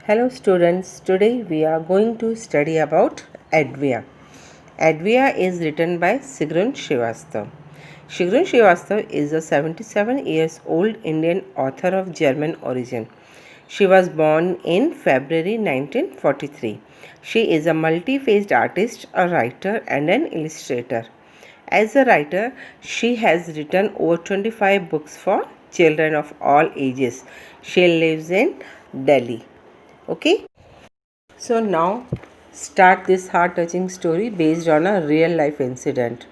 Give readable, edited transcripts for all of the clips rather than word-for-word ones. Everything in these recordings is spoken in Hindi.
Hello students, today we are going to study about Advia. Advia is written by Sigrun Srivastav. Sigrun Srivastav is a 77 years old Indian author of German origin. She was born in February 1943. She is a multi-faced artist, a writer and an illustrator. As a writer, she has written over 25 books for children of all ages. She lives in Delhi. Okay, so now start this heart touching story based on a real life incident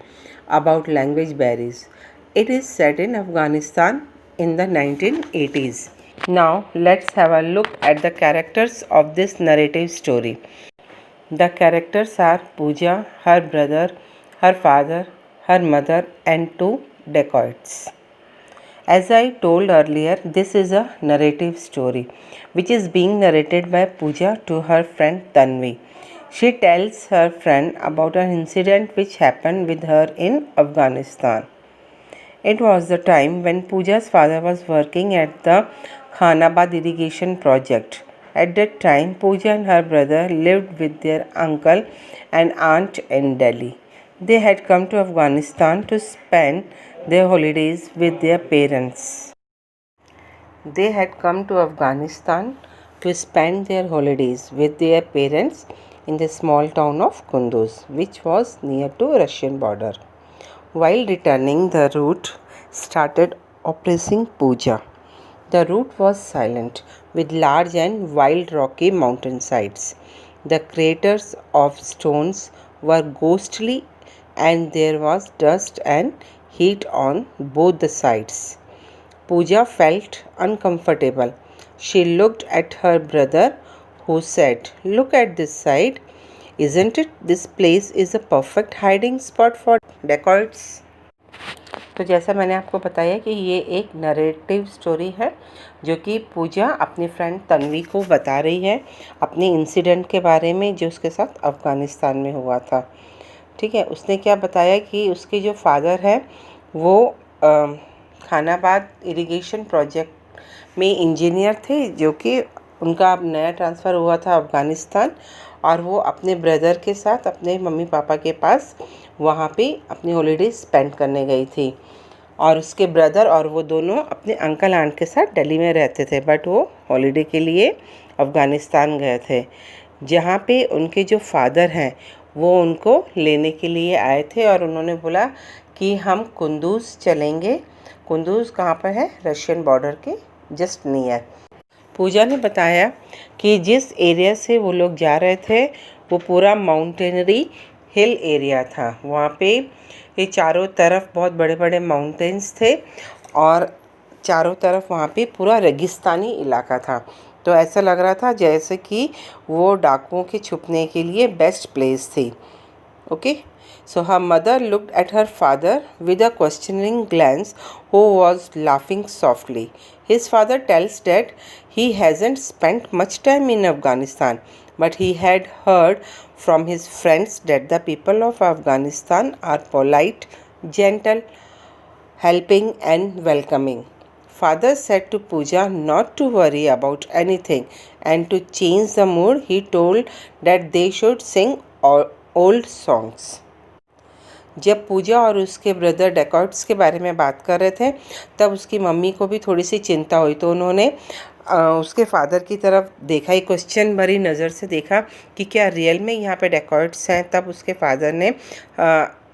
about language barriers. It is set in Afghanistan in the 1980s. Now let's have a look at the characters of this narrative story. The characters are Pooja, her brother, her father, her mother, and two dacoits. As I told earlier, this is a narrative story which is being narrated by Pooja to her friend Tanvi. She tells her friend about an incident which happened with her in Afghanistan. It was the time when Pooja's father was working at the Khanabad irrigation project. At that time, Pooja and her brother lived with their uncle and aunt in Delhi. They had come to Afghanistan to spend their holidays with their parents. They had come to Afghanistan to spend their holidays with their parents in the small town of Kunduz, which was near to Russian border. While returning, the route started oppressing Pooja. The route was silent, with large and wild rocky mountainsides. The craters of stones were ghostly, and there was dust and heat on both the sides. Pooja felt uncomfortable. She looked at her brother, who said, "Look at this side. Isn't it? This place is a perfect hiding spot for dacoits." तो जैसा मैंने आपको बताया कि ये एक नरेटिव स्टोरी है जो कि पूजा अपनी फ्रेंड तन्वी को बता रही है अपने इंसिडेंट के बारे में जो उसके साथ अफ़गानिस्तान में हुआ था। ठीक है, उसने क्या बताया कि उसके जो फादर हैं वो खानाबाद इरिगेशन प्रोजेक्ट में इंजीनियर थे, जो कि उनका नया ट्रांसफ़र हुआ था अफ़गानिस्तान, और वो अपने ब्रदर के साथ अपने मम्मी पापा के पास वहाँ पे अपनी हॉलीडे स्पेंड करने गई थी। और उसके ब्रदर और वो दोनों अपने अंकल आंट के साथ दिल्ली में रहते थे, बट वो हॉलीडे के लिए अफ़गानिस्तान गए थे, जहाँ पे उनके जो फादर हैं वो उनको लेने के लिए आए थे और उन्होंने बोला कि हम कुंदूज़ चलेंगे। कुंदूज़ कहाँ पर है? रशियन बॉर्डर के जस्ट नियर। पूजा ने बताया कि जिस एरिया से वो लोग जा रहे थे वो पूरा माउंटेनरी हिल एरिया था। वहाँ पे ये चारों तरफ बहुत बड़े बड़े माउंटेन्स थे और चारों तरफ वहाँ पे पूरा रेगिस्तानी इलाका था। तो ऐसा लग रहा था जैसे कि वो डाकुओं के छुपने के लिए बेस्ट प्लेस थी। Okay, so her mother looked at her father with a questioning glance, who was laughing softly. His father tells that he hasn't spent much time in Afghanistan, but he had heard from his friends that the people of Afghanistan are polite, gentle, helping and welcoming. Father said to Pooja not to worry about anything and to change the mood. He told that they should sing old songs. जब पूजा और उसके ब्रदर डेकॉर्ड्स के बारे में बात कर रहे थे तब उसकी मम्मी को भी थोड़ी सी चिंता हुई, तो उन्होंने उसके फादर की तरफ देखा, एक क्वेश्चन भरी नज़र से देखा कि क्या रियल में यहाँ पे डेकॉर्ड्स हैं। तब उसके फादर ने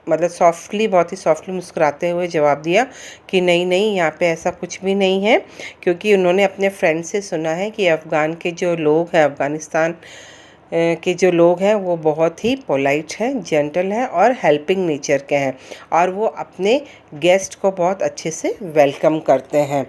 मतलब सॉफ्टली, बहुत ही सॉफ्टली मुस्कुराते हुए जवाब दिया कि नहीं नहीं, यहाँ पे ऐसा कुछ भी नहीं है, क्योंकि उन्होंने अपने फ्रेंड से सुना है कि अफ़गान के जो लोग हैं, अफ़गानिस्तान के जो लोग हैं वो बहुत ही पोलाइट हैं, जेंटल हैं और हेल्पिंग नेचर के हैं, और वो अपने गेस्ट को बहुत अच्छे से वेलकम करते हैं।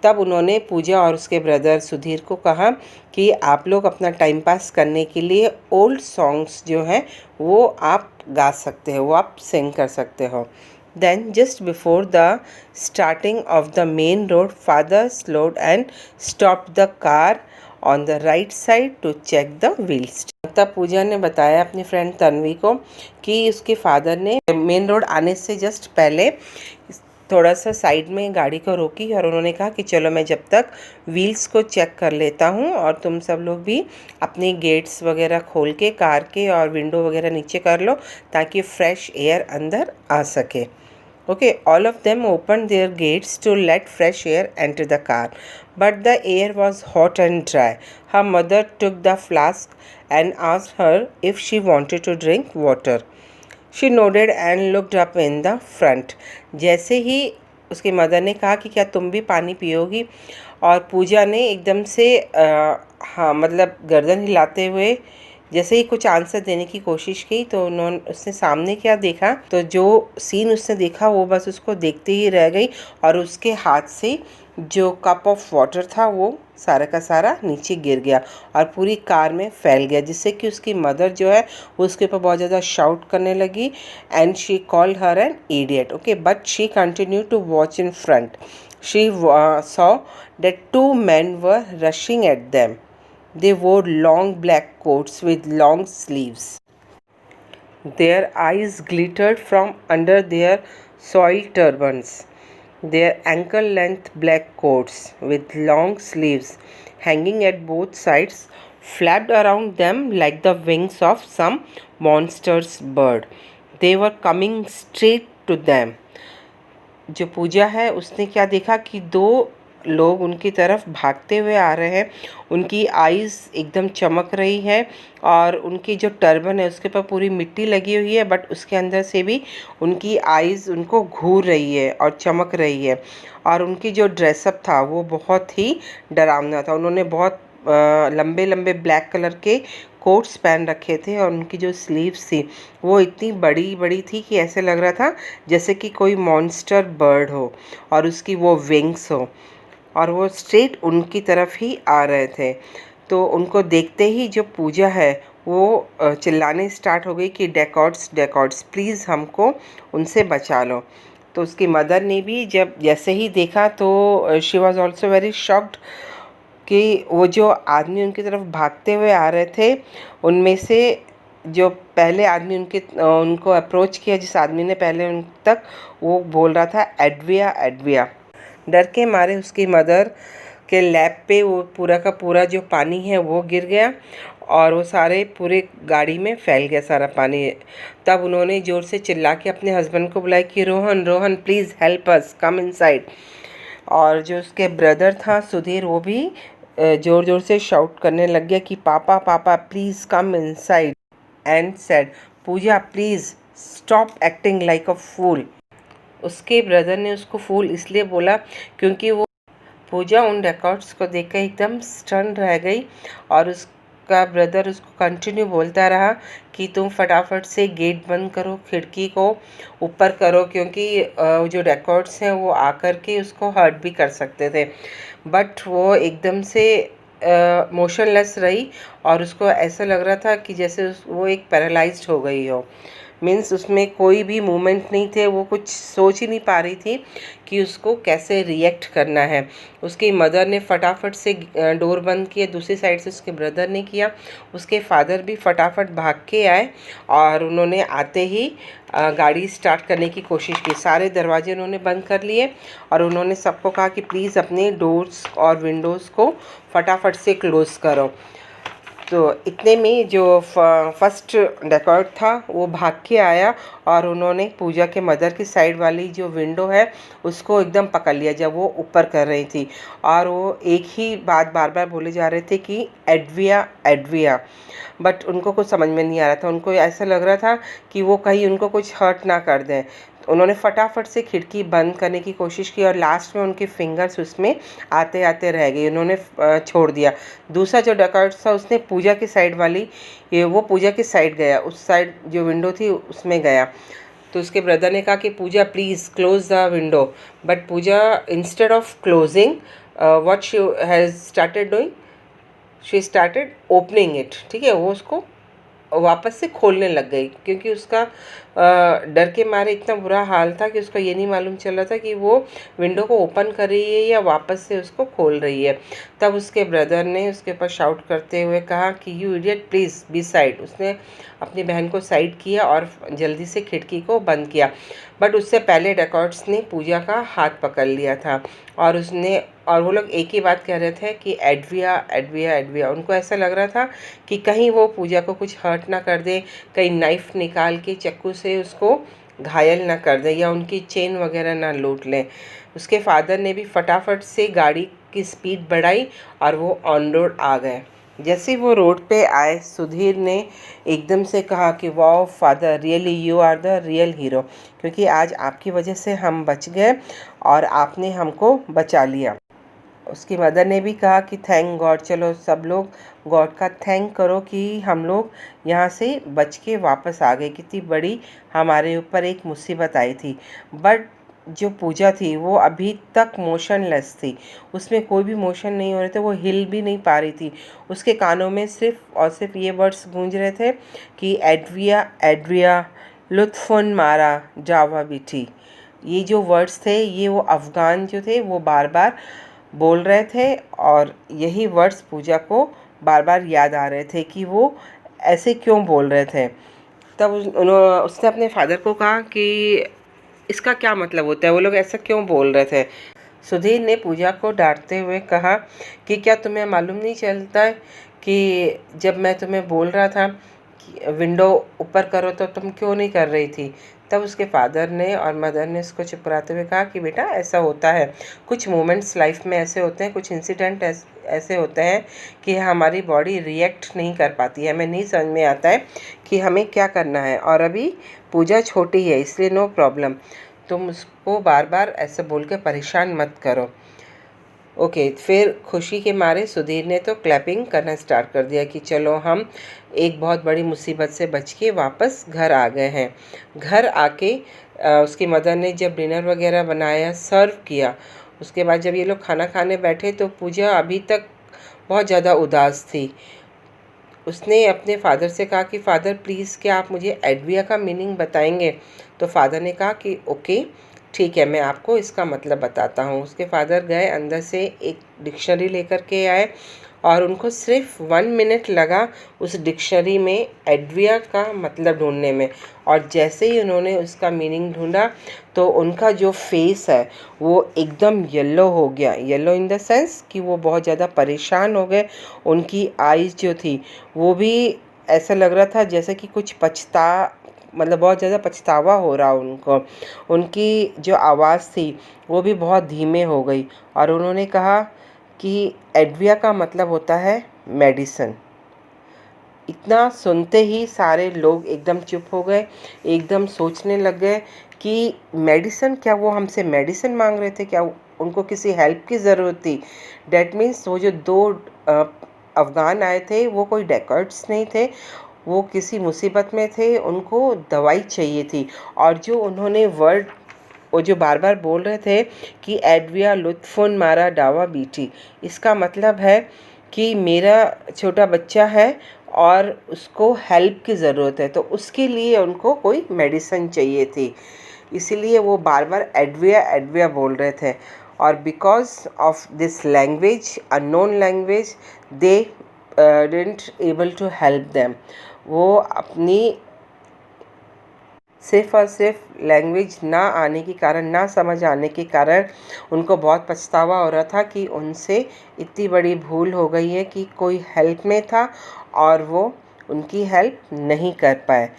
तब उन्होंने पूजा और उसके ब्रदर सुधीर को कहा कि आप लोग अपना टाइम पास करने के लिए ओल्ड सॉन्ग्स जो हैं वो आप गा सकते हो, वो आप सिंग कर सकते हो। Then just before the starting of the main road, father slowed and stopped the car on the right side to check the wheels. तब पूजा ने बताया अपनी फ्रेंड तन्वी को कि उसके फादर ने मेन रोड आने से जस्ट पहले थोड़ा सा साइड में गाड़ी को रोकी और उन्होंने कहा कि चलो मैं जब तक व्हील्स को चेक कर लेता हूँ और तुम सब लोग भी अपनी गेट्स वगैरह खोल के कार के और विंडो वगैरह नीचे कर लो ताकि फ्रेश एयर अंदर आ सके। Okay, all of them opened their gates to let fresh air enter the car, but the air was hot and dry. Her mother took the flask and asked her if she wanted to drink water. She nodded and looked up in the front. जैसे ही उसकी मदर ने कहा कि क्या तुम भी पानी पियोगी, और पूजा ने एकदम से हाँ मतलब गर्दन हिलाते हुए जैसे ही कुछ आंसर देने की कोशिश की, तो उसने सामने क्या देखा, तो जो सीन उसने देखा वो बस उसको देखते ही रह गई और उसके हाथ से जो कप ऑफ वाटर था वो सारा का सारा नीचे गिर गया और पूरी कार में फैल गया, जिससे कि उसकी मदर जो है वो उसके ऊपर बहुत ज़्यादा शाउट करने लगी and she called her an idiot. Okay, but she continue to watch in front. She saw that two man were rushing at them. They wore long black coats with long sleeves. Their eyes glittered from under their soiled turbans. Their ankle-length black coats with long sleeves hanging at both sides flapped around them like the wings of some monster's bird. They were coming straight to them. जो पूजा है उसने क्या देखा कि दो लोग उनकी तरफ भागते हुए आ रहे हैं। उनकी आईज़ एकदम चमक रही है और उनकी जो टर्बन है उसके ऊपर पूरी मिट्टी लगी हुई है, बट उसके अंदर से भी उनकी आईज़ उनको घूर रही है और चमक रही है। और उनकी जो ड्रेसअप था वो बहुत ही डरावना था। उन्होंने बहुत लंबे लंबे ब्लैक कलर के कोट्स पहन रखे थे और उनकी जो स्लीव्स थी वो इतनी बड़ी बड़ी थी कि ऐसे लग रहा था जैसे कि कोई मॉन्स्टर बर्ड हो और उसकी वो विंग्स हो, और वो स्ट्रेट उनकी तरफ ही आ रहे थे। तो उनको देखते ही जो पूजा है वो चिल्लाने स्टार्ट हो गई कि डेकॉर्ड्स डेकॉर्ड्स, प्लीज़ हमको उनसे बचा लो। तो उसकी मदर ने भी जब जैसे ही देखा तो she was also very shocked कि वो जो आदमी उनकी तरफ भागते हुए आ रहे थे उनमें से जो पहले आदमी उनको अप्रोच किया, जिस आदमी ने पहले उन तक, वो बोल रहा था एडविया एडविया। डर के मारे उसकी मदर के लैप पे वो पूरा का पूरा जो पानी है वो गिर गया और वो सारे पूरे गाड़ी में फैल गया सारा पानी। तब उन्होंने ज़ोर से चिल्ला के अपने हस्बैंड को बुलाया कि Rohan Rohan please help us, come inside. और जो उसके ब्रदर था सुधीर, वो भी ज़ोर ज़ोर से शाउट करने लग गया कि पापा पापा please come inside and said Pooja please stop acting like a fool. उसके ब्रदर ने उसको फूल इसलिए बोला क्योंकि वो पूजा उन रिकॉर्ड्स को देखकर एकदम स्टन रह गई और उसका ब्रदर उसको कंटिन्यू बोलता रहा कि तुम फटाफट से गेट बंद करो, खिड़की को ऊपर करो, क्योंकि जो रिकॉर्ड्स हैं वो आकर के उसको हर्ट भी कर सकते थे। बट वो एकदम से मोशनलेस रही और उसको ऐसा लग रहा था कि जैसे वो एक पैरालाइज्ड हो गई हो। मीन्स उसमें कोई भी मूवमेंट नहीं थे, वो कुछ सोच ही नहीं पा रही थी कि उसको कैसे रिएक्ट करना है। उसकी मदर ने फटाफट से डोर बंद किया, दूसरी साइड से उसके ब्रदर ने किया। उसके फादर भी फटाफट भाग के आए और उन्होंने आते ही गाड़ी स्टार्ट करने की कोशिश की। सारे दरवाजे उन्होंने बंद कर लिए और उन्होंने सबको कहा कि प्लीज़ अपने डोर्स और विंडोज़ को फटाफट से क्लोज़ करो। तो इतने में जो फर्स्ट डेकॉर्ड था वो भाग के आया और उन्होंने पूजा के मदर की साइड वाली जो विंडो है उसको एकदम पकड़ लिया जब वो ऊपर कर रही थी, और वो एक ही बात बार बार बोले जा रहे थे कि एडविया एडविया। बट उनको कुछ समझ में नहीं आ रहा था, उनको ऐसा लग रहा था कि वो कहीं उनको कुछ हर्ट ना कर दें। उन्होंने फटाफट से खिड़की बंद करने की कोशिश की और लास्ट में उनके फिंगर्स उसमें आते आते रह गए, उन्होंने छोड़ दिया। दूसरा जो डकैत था उसने पूजा की साइड वाली वो पूजा की साइड गया, उस साइड जो विंडो थी उसमें गया। तो उसके ब्रदर ने कहा कि Pooja please close the window, but Pooja instead of closing what she has started doing, she started opening it. ठीक है, वो उसको वापस से खोलने लग गई, क्योंकि उसका डर के मारे इतना बुरा हाल था कि उसको ये नहीं मालूम चल रहा था कि वो विंडो को ओपन कर रही है या वापस से उसको खोल रही है। तब उसके ब्रदर ने उसके ऊपर शाउट करते हुए कहा कि you idiot, please be side. उसने अपनी बहन को साइड किया और जल्दी से खिड़की को बंद किया। बट उससे पहले डकॉट्स ने पूजा का हाथ पकड़ लिया था और वो लोग एक ही बात कह रहे थे कि एडविया एडविया एडविया। उनको ऐसा लग रहा था कि कहीं वो पूजा को कुछ हर्ट ना कर दे, कहीं नाइफ निकाल के चाकू से उसको घायल ना कर दे या उनकी चेन वगैरह ना लूट लें। उसके फादर ने भी फटाफट से गाड़ी की स्पीड बढ़ाई और वो ऑन रोड आ गए। जैसे वो रोड पे आए, सुधीर ने एकदम से कहा कि wow father, really you are the real hero, क्योंकि आज आपकी वजह से हम बच गए और आपने हमको बचा लिया। उसकी मदर ने भी कहा कि थैंक गॉड, चलो सब लोग गॉड का थैंक करो कि हम लोग यहाँ से बच के वापस आ गए। कितनी बड़ी हमारे ऊपर एक मुसीबत आई थी। बट जो पूजा थी वो अभी तक मोशनलेस थी, उसमें कोई भी मोशन नहीं हो रहे थे, वो हिल भी नहीं पा रही थी। उसके कानों में सिर्फ और सिर्फ ये वर्ड्स गूंज रहे थे कि एडविया एडविया लुत्फुन मारा जावा बिठी। ये जो वर्ड्स थे ये वो अफ़गान जो थे वो बार बार बोल रहे थे और यही वर्ड्स पूजा को बार बार याद आ रहे थे कि वो ऐसे क्यों बोल रहे थे। तब उसने अपने फादर को कहा कि इसका क्या मतलब होता है, वो लोग ऐसा क्यों बोल रहे थे। सुधीर ने पूजा को डांटते हुए कहा कि क्या तुम्हें मालूम नहीं चलता है कि जब मैं तुम्हें बोल रहा था कि विंडो ऊपर करो तो तुम क्यों नहीं कर रही थी। तब उसके फादर ने और मदर ने उसको चुप कराते हुए कहा कि बेटा ऐसा होता है, कुछ मोमेंट्स लाइफ में ऐसे होते हैं, कुछ इंसिडेंट ऐसे होते हैं कि हमारी बॉडी रिएक्ट नहीं कर पाती है, हमें नहीं समझ में आता है कि हमें क्या करना है। और अभी पूजा छोटी है इसलिए नो प्रॉब्लम, तुम उसको बार बार ऐसे बोल के परेशान मत करो। ओके, फिर खुशी के मारे सुधीर ने तो क्लैपिंग करना स्टार्ट कर दिया कि चलो हम एक बहुत बड़ी मुसीबत से बच के वापस घर आ गए हैं। घर आके उसकी मदर ने जब डिनर वगैरह बनाया, सर्व किया, उसके बाद जब ये लोग खाना खाने बैठे तो पूजा अभी तक बहुत ज़्यादा उदास थी। उसने अपने फादर से कहा कि फादर प्लीज़ क्या आप मुझे एडविया का मीनिंग बताएंगे। तो फादर ने कहा कि ओके ठीक है, मैं आपको इसका मतलब बताता हूँ। उसके फादर गए अंदर से एक डिक्शनरी लेकर के आए और उनको सिर्फ 1 मिनट लगा उस डिक्शनरी में एडविया का मतलब ढूंढने में। और जैसे ही उन्होंने उसका मीनिंग ढूंढा तो उनका जो फेस है वो एकदम येलो हो गया। येलो इन द सेंस कि वो बहुत ज़्यादा परेशान हो गए। उनकी आईज़ जो थी वो भी ऐसा लग रहा था जैसे कि कुछ मतलब बहुत ज़्यादा पछतावा हो रहा उनको। उनकी जो आवाज़ थी वो भी बहुत धीमे हो गई और उन्होंने कहा कि एडविया का मतलब होता है मेडिसिन। इतना सुनते ही सारे लोग एकदम चुप हो गए, एकदम सोचने लग गए कि मेडिसिन, क्या वो हमसे मेडिसिन मांग रहे थे, क्या उनको किसी हेल्प की ज़रूरत थी। डैट मीन्स वो जो 2 अफ़गान आए थे वो कोई डेकर्ट्स नहीं थे, वो किसी मुसीबत में थे, उनको दवाई चाहिए थी। और जो उन्होंने वर्ड वो जो बार बार बोल रहे थे कि एडविया लुत्फुन मारा डावा बीटी, इसका मतलब है कि मेरा छोटा बच्चा है और उसको हेल्प की ज़रूरत है, तो उसके लिए उनको कोई मेडिसिन चाहिए थी। इसीलिए वो बार बार एडविया एडविया बोल रहे थे। और because of this language, unknown language, they didn't able to help them. वो अपनी सिर्फ़ और सिर्फ लैंग्वेज ना आने के कारण, ना समझ आने के कारण उनको बहुत पछतावा हो रहा था कि उनसे इतनी बड़ी भूल हो गई है कि कोई हेल्प में था और वो उनकी हेल्प नहीं कर पाए।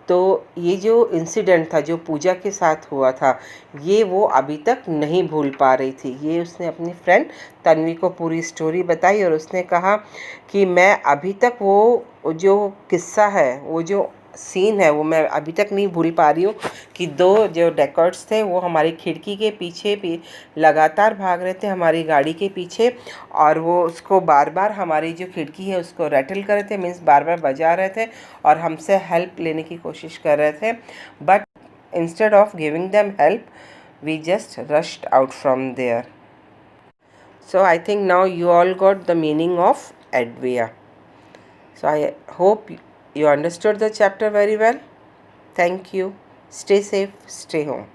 तो ये जो इंसिडेंट था जो पूजा के साथ हुआ था ये वो अभी तक नहीं भूल पा रही थी। ये उसने अपनी फ्रेंड तन्वी को पूरी स्टोरी बताई और उसने कहा कि मैं अभी तक वो जो किस्सा है, वो जो सीन है, वो मैं अभी तक नहीं भूल पा रही हूँ कि 2 जो डेकर्ट्स थे वो हमारी खिड़की के पीछे भी लगातार भाग रहे थे, हमारी गाड़ी के पीछे, और वो उसको बार बार, हमारी जो खिड़की है उसको रैटल कर रहे थे, मीन्स बार बार बजा रहे थे और हमसे हेल्प लेने की कोशिश कर रहे थे। But instead of giving them help we just rushed out from there. So I think now you all got the meaning of Advia. So I hope you understood the chapter very well. Thank you. Stay safe, stay home.